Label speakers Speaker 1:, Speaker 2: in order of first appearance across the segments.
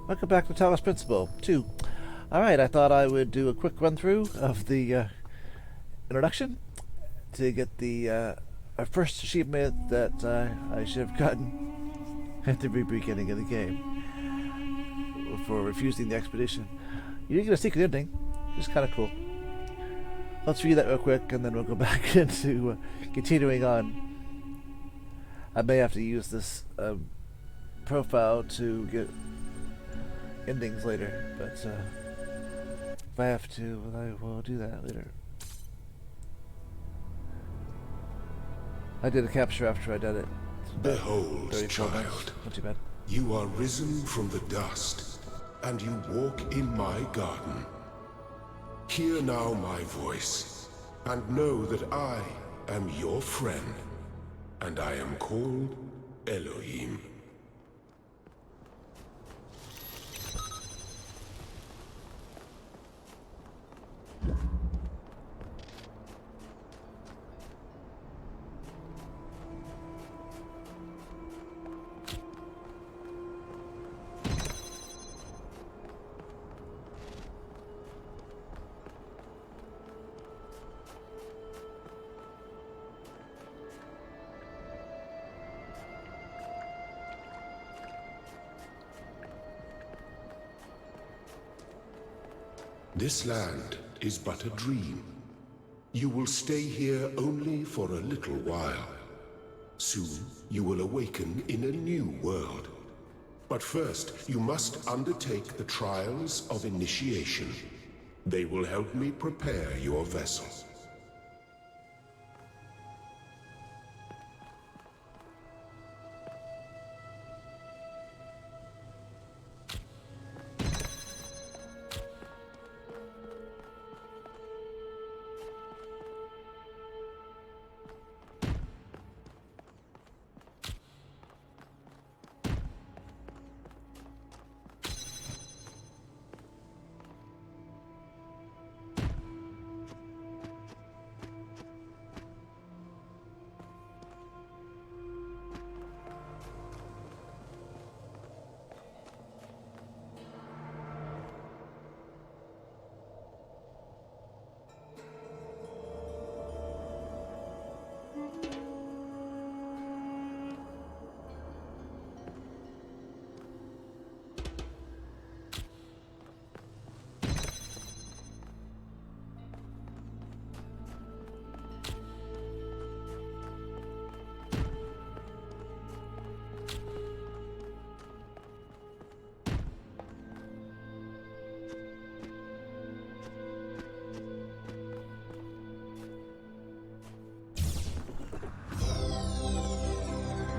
Speaker 1: Welcome back to Talos Principle 2. Alright, I thought I would do a quick run through of the introduction to get the our first achievement that I should have gotten at the very beginning of the game for refusing the expedition. You didn't get a secret ending, which is kind of cool. Let's read that real quick and then we'll go back into continuing on. I may have to use this profile to get endings later, but if I have to, I will do that later. I did a capture after I did it.
Speaker 2: Behold, child,
Speaker 1: not too bad.
Speaker 2: you are risen from the dust, and you walk in my garden. Hear now my voice, and know that I am your friend, and I am called Elohim. This land is but a dream. You will stay here only for a little while. Soon, you will awaken in a new world. But first, you must undertake the trials of initiation. They will help me prepare your vessel.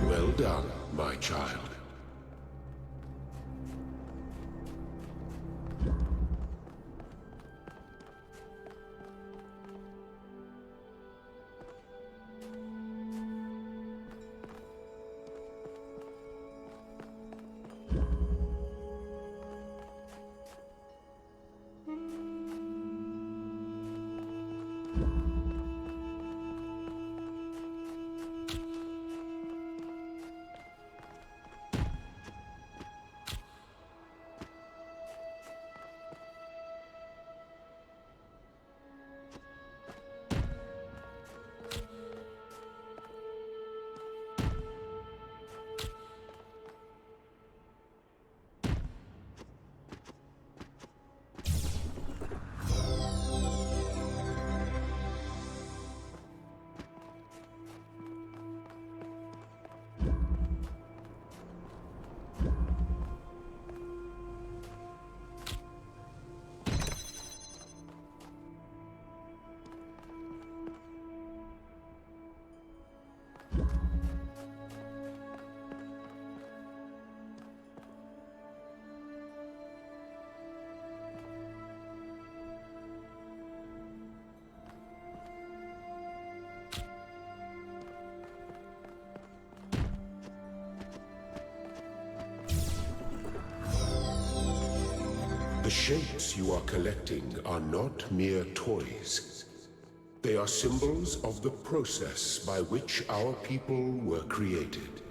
Speaker 2: Well done, my child. The shapes you are collecting are not mere toys. They are symbols of the process by which our people were created.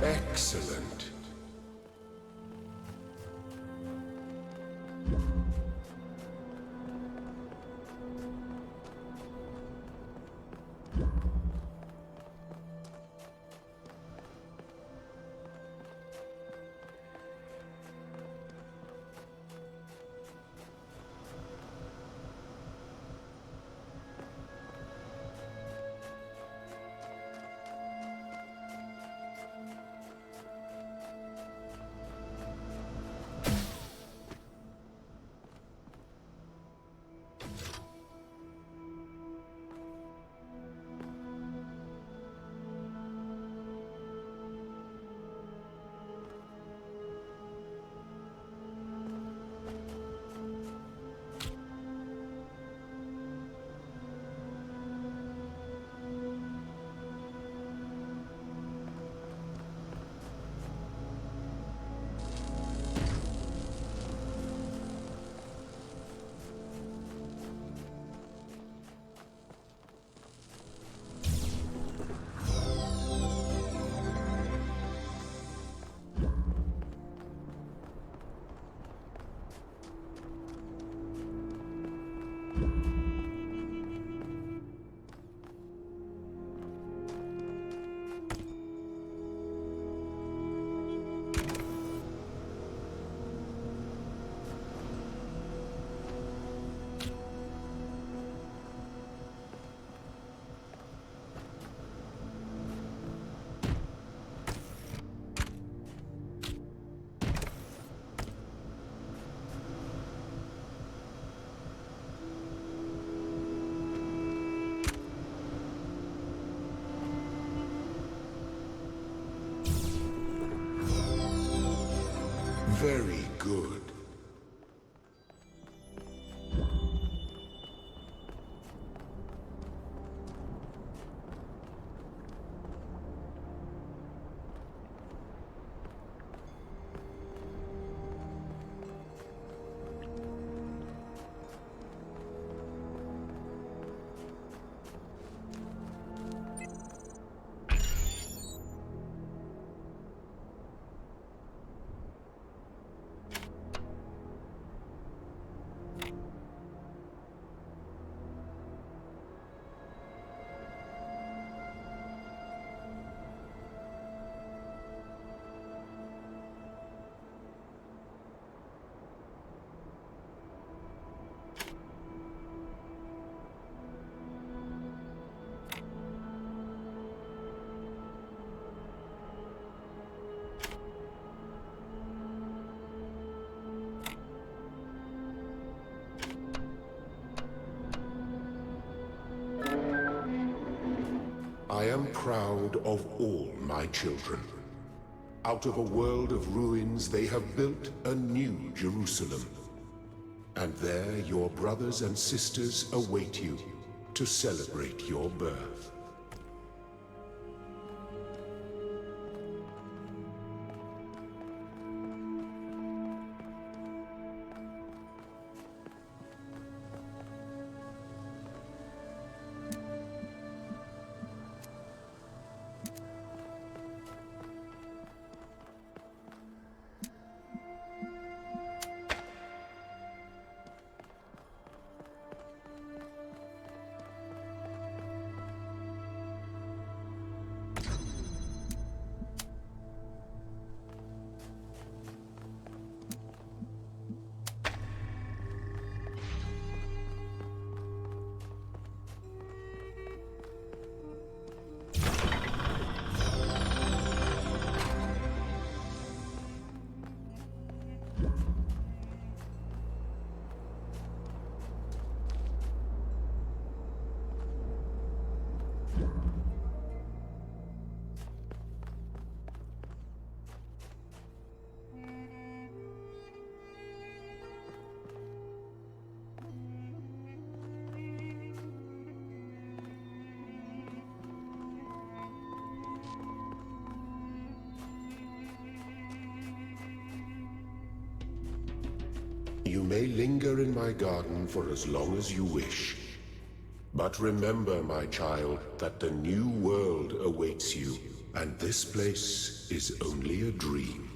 Speaker 2: Excellent. Very good. I am proud of all my children. Out of a world of ruins, they have built a new Jerusalem. And there your brothers and sisters await you to celebrate your birth. You may linger in my garden for as long as you wish. But remember, my child, that the new world awaits you, And this place is only a dream.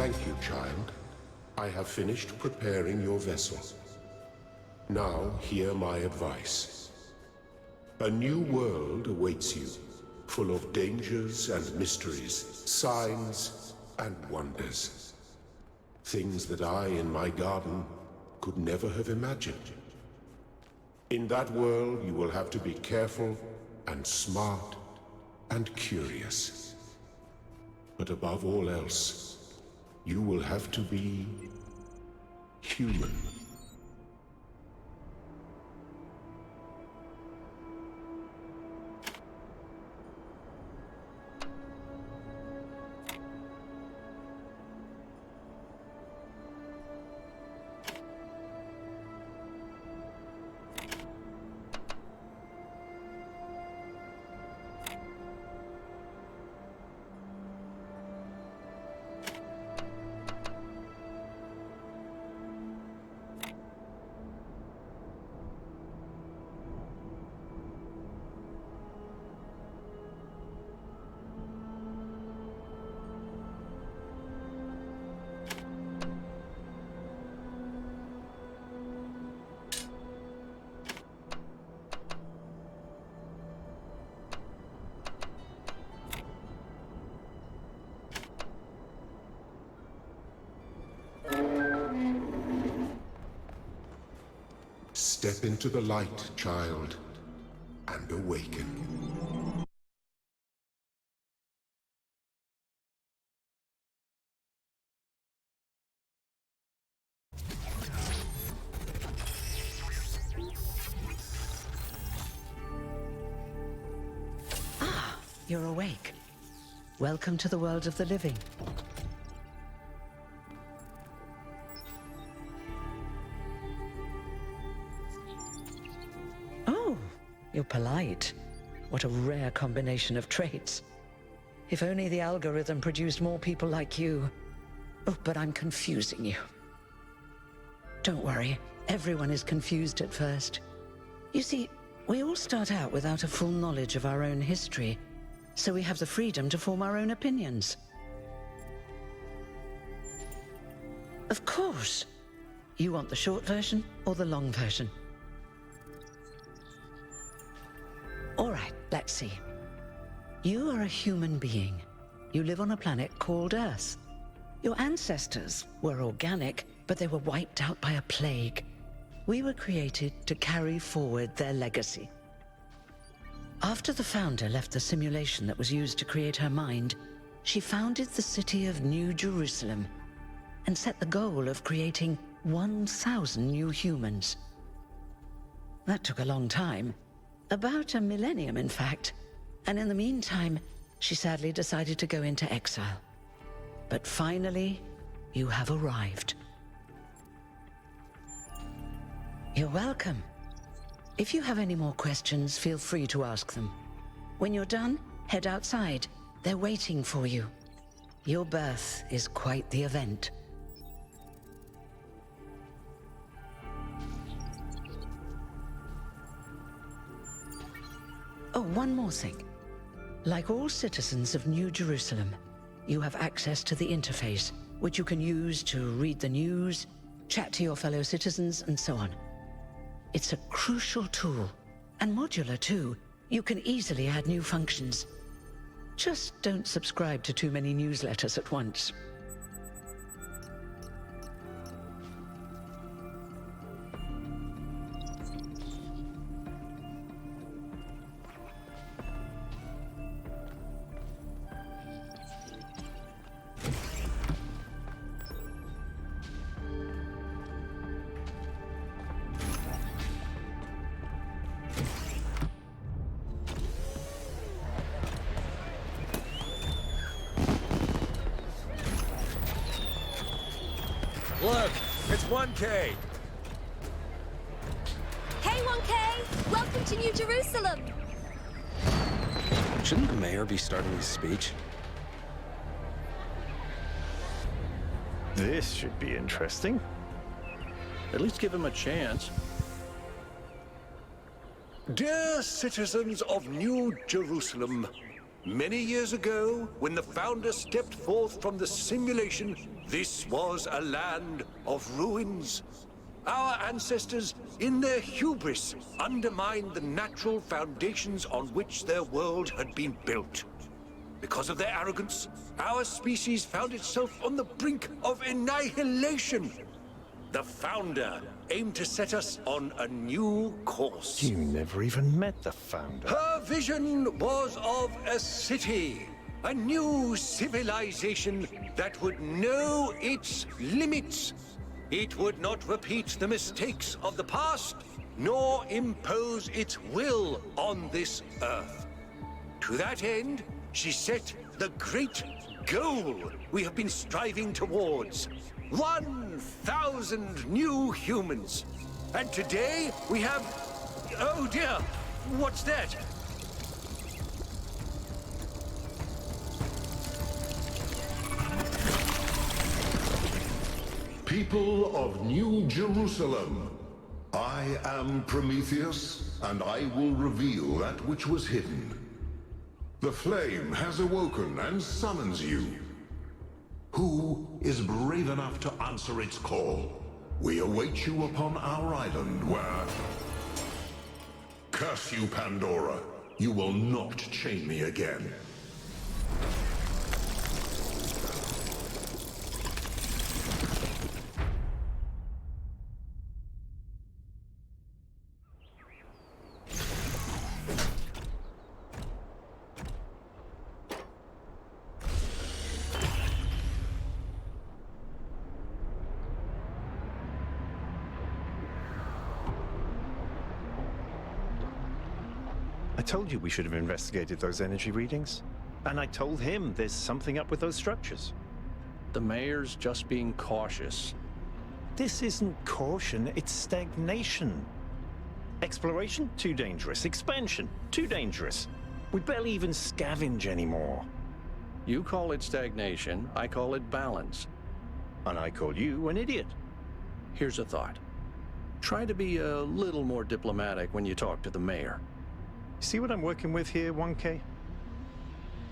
Speaker 2: Thank you, child. I have finished preparing your vessel. Now, hear my advice. A new world awaits you, full of dangers and mysteries, signs and wonders. Things that I, in my garden, could never have imagined. In that world, you will have to be careful and smart and curious. But above all else, you will have to be human. Step into the light, child, and awaken.
Speaker 3: Ah, you're awake. Welcome to the world of the living. Oh, you're polite. What a rare combination of traits. If only the algorithm produced more people like you. Oh, but I'm confusing you. Don't worry, everyone is confused at first. You see, we all start out without a full knowledge of our own history, so we have the freedom to form our own opinions. Of course. You want the short version or the long version? All right, let's see. You are a human being. You live on a planet called Earth. Your ancestors were organic, but they were wiped out by a plague. We were created to carry forward their legacy. After the founder left the simulation that was used to create her mind, she founded the city of New Jerusalem and set the goal of creating 1,000 new humans. That took a long time, about a millennium in fact, and in the meantime, she sadly decided to go into exile. But finally, you have arrived. You're welcome. If you have any more questions, feel free to ask them. When you're done, head outside. They're waiting for you. Your birth is quite the event. Oh, one more thing. Like all citizens of New Jerusalem, you have access to the interface, which you can use to read the news, chat to your fellow citizens, and so on. It's a crucial tool, and modular too. You can easily add new functions. Just don't subscribe to too many newsletters at once.
Speaker 4: Look, it's 1K.
Speaker 5: Hey, 1K! Welcome to New Jerusalem!
Speaker 4: Shouldn't the mayor be starting his speech?
Speaker 6: This should be interesting. At least give him a chance.
Speaker 7: Dear citizens of New Jerusalem, Many years ago, when the Founder stepped forth from the simulation, this was a land of ruins. Our ancestors, in their hubris, undermined the natural foundations on which their world had been built. Because of their arrogance, our species found itself on the brink of annihilation. The Founder aimed to set us on a new course.
Speaker 6: You never even met the Founder.
Speaker 7: Her vision was of a city, a new civilization that would know its limits. It would not repeat the mistakes of the past, nor impose its will on this Earth. To that end, she set the great goal we have been striving towards. 1,000 new humans. And today we have... Oh dear, what's that?
Speaker 2: People of New Jerusalem, I am Prometheus, and I will reveal that which was hidden. The flame has awoken and summons you. Who is brave enough to answer its call? We await you upon our island where... Curse you, Pandora. You will not chain me again.
Speaker 6: I told you we should have investigated those energy readings. And I told him there's something up with those structures.
Speaker 8: The mayor's just being cautious.
Speaker 6: This isn't caution, it's stagnation. Exploration? Too dangerous. Expansion? Too dangerous. We barely even scavenge anymore.
Speaker 8: You call it stagnation, I call it balance.
Speaker 6: And I call you an idiot.
Speaker 8: Here's a thought. Try to be a little more diplomatic when you talk to the mayor.
Speaker 6: See what I'm working with here, 1K?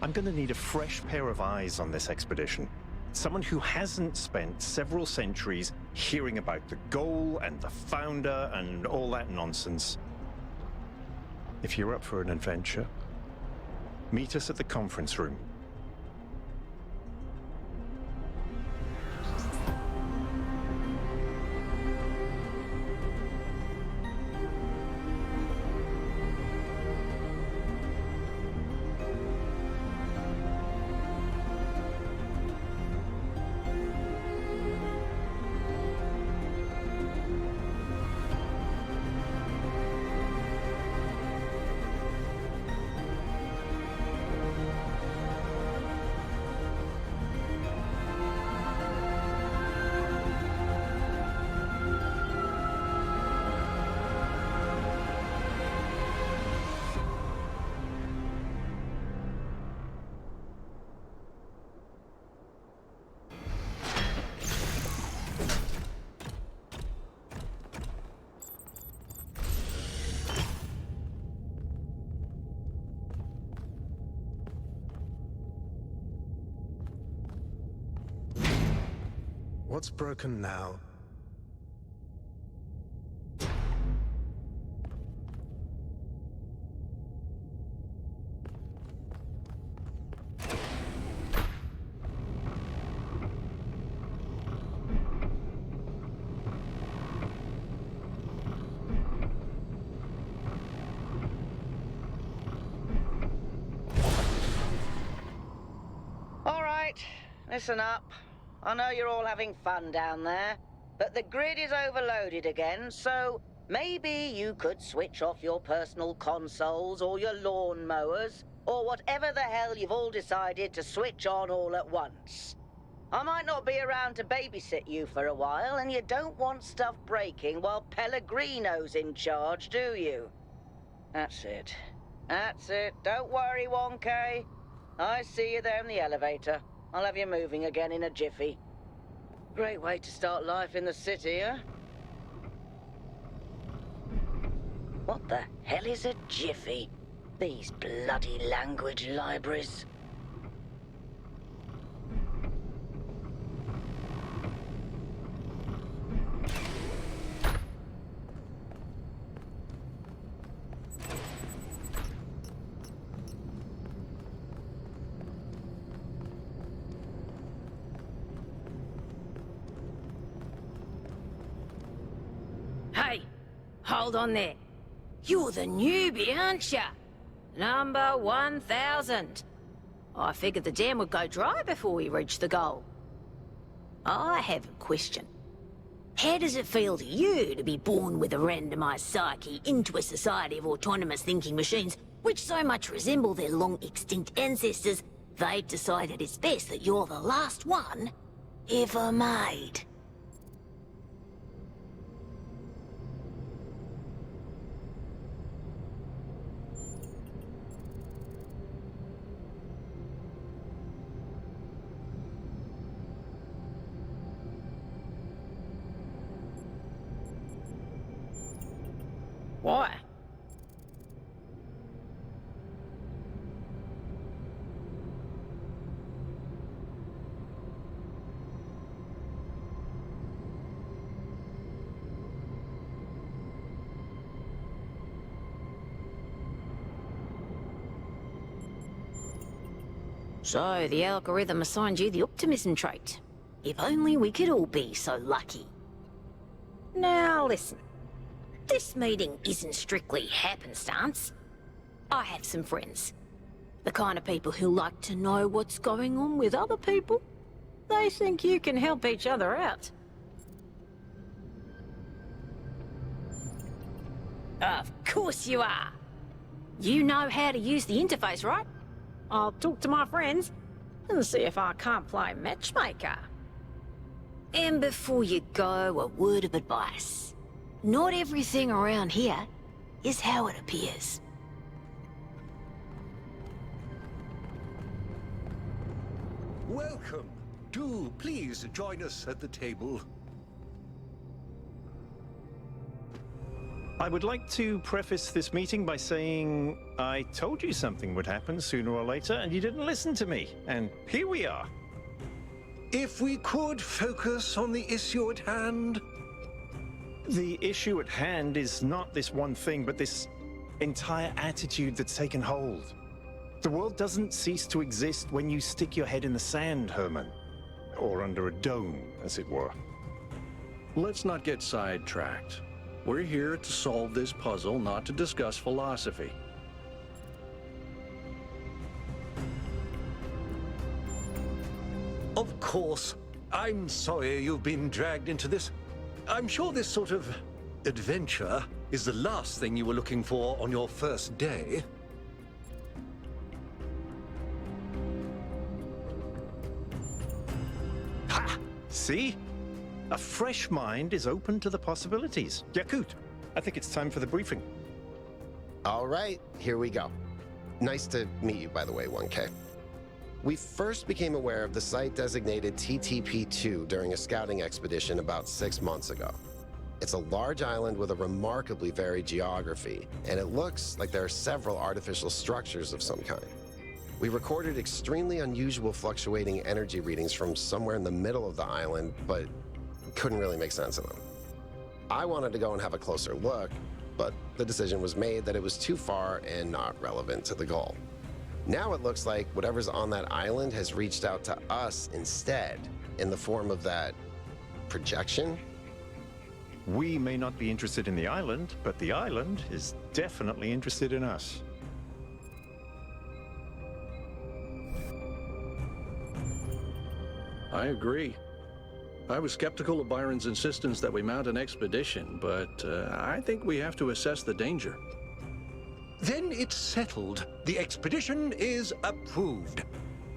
Speaker 6: I'm gonna need a fresh pair of eyes on this expedition. Someone who hasn't spent several centuries hearing about the goal and the Founder and all that nonsense. If you're up for an adventure, meet us at the conference room.
Speaker 9: What's broken now?
Speaker 10: All right, listen up. I know you're all having fun down there, but the grid is overloaded again, so maybe you could switch off your personal consoles or your lawn mowers, or whatever the hell you've all decided to switch on all at once. I might not be around to babysit you for a while, and you don't want stuff breaking while Pellegrino's in charge, do you? That's it. That's it. Don't worry, 1K. I see you there in the elevator. I'll have you moving again in a jiffy. Great way to start life in the city, huh? What the hell is a jiffy? These bloody language libraries.
Speaker 9: Hey, hold on there. You're the newbie, aren't ya? Number 1000. I figured the dam would go dry before we reach the goal. I have a question. How does it feel to you to be born with a randomized psyche into a society of autonomous thinking machines which so much resemble their long-extinct ancestors, they've decided it's best that you're the last one ever made? Why? So, the algorithm assigned you the optimism trait. If only we could all be so lucky. Now listen. This meeting isn't strictly happenstance. I have some friends. The kind of people who like to know what's going on with other people. They think you can help each other out. Of course you are. You know how to use the interface, right? I'll talk to my friends and see if I can't play matchmaker. And before you go, a word of advice. Not everything around here is how it appears.
Speaker 7: Welcome. Do please join us at the table.
Speaker 6: I would like to preface this meeting by saying I told you something would happen sooner or later, and you didn't listen to me. And here we are.
Speaker 7: If we could focus on the issue at hand.
Speaker 6: The issue at hand is not this one thing, but this entire attitude that's taken hold. The world doesn't cease to exist when you stick your head in the sand, Herman. Or under a dome, as it were.
Speaker 8: Let's not get sidetracked. We're here to solve this puzzle, not to discuss philosophy.
Speaker 7: Of course. I'm sorry you've been dragged into this. I'm sure this sort of adventure is the last thing you were looking for on your first day.
Speaker 6: Ha! See? A fresh mind is open to the possibilities. Yakut, I think it's time for the briefing.
Speaker 11: All right, here we go. Nice to meet you, by the way, 1K. We first became aware of the site designated TTP-2 during a scouting expedition about 6 months ago. It's a large island with a remarkably varied geography, and it looks like there are several artificial structures of some kind. We recorded extremely unusual fluctuating energy readings from somewhere in the middle of the island, but couldn't really make sense of them. I wanted to go and have a closer look, but the decision was made that it was too far and not relevant to the goal. Now it looks like whatever's on that island has reached out to us instead, in the form of that projection.
Speaker 6: We may not be interested in the island, but the island is definitely interested in us.
Speaker 8: I agree. I was skeptical of Byron's insistence that we mount an expedition, but I think we have to assess the danger.
Speaker 7: Then it's settled. The expedition is approved.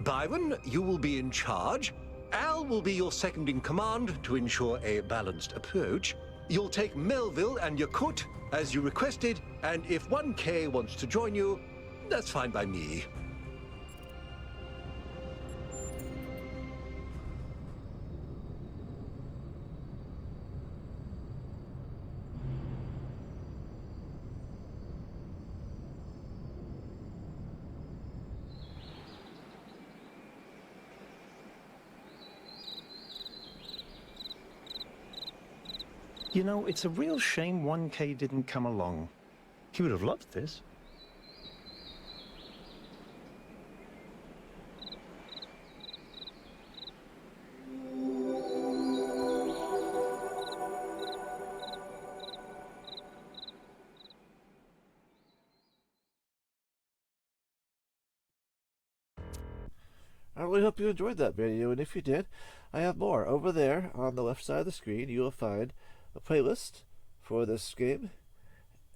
Speaker 7: Byron, you will be in charge. Al will be your second in command to ensure a balanced approach. You'll take Melville and Yakut as you requested, and if 1K wants to join you, that's fine by me.
Speaker 6: You know, it's a real shame 1K didn't come along. He would have loved this.
Speaker 1: I really hope you enjoyed that video, and if you did, I have more. Over there on the left side of the screen, you will find a playlist for this game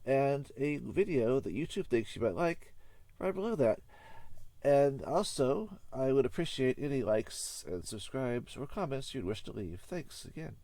Speaker 1: and a video that YouTube thinks you might like right below that. And also, I would appreciate any likes and subscribes or comments you'd wish to leave. Thanks again.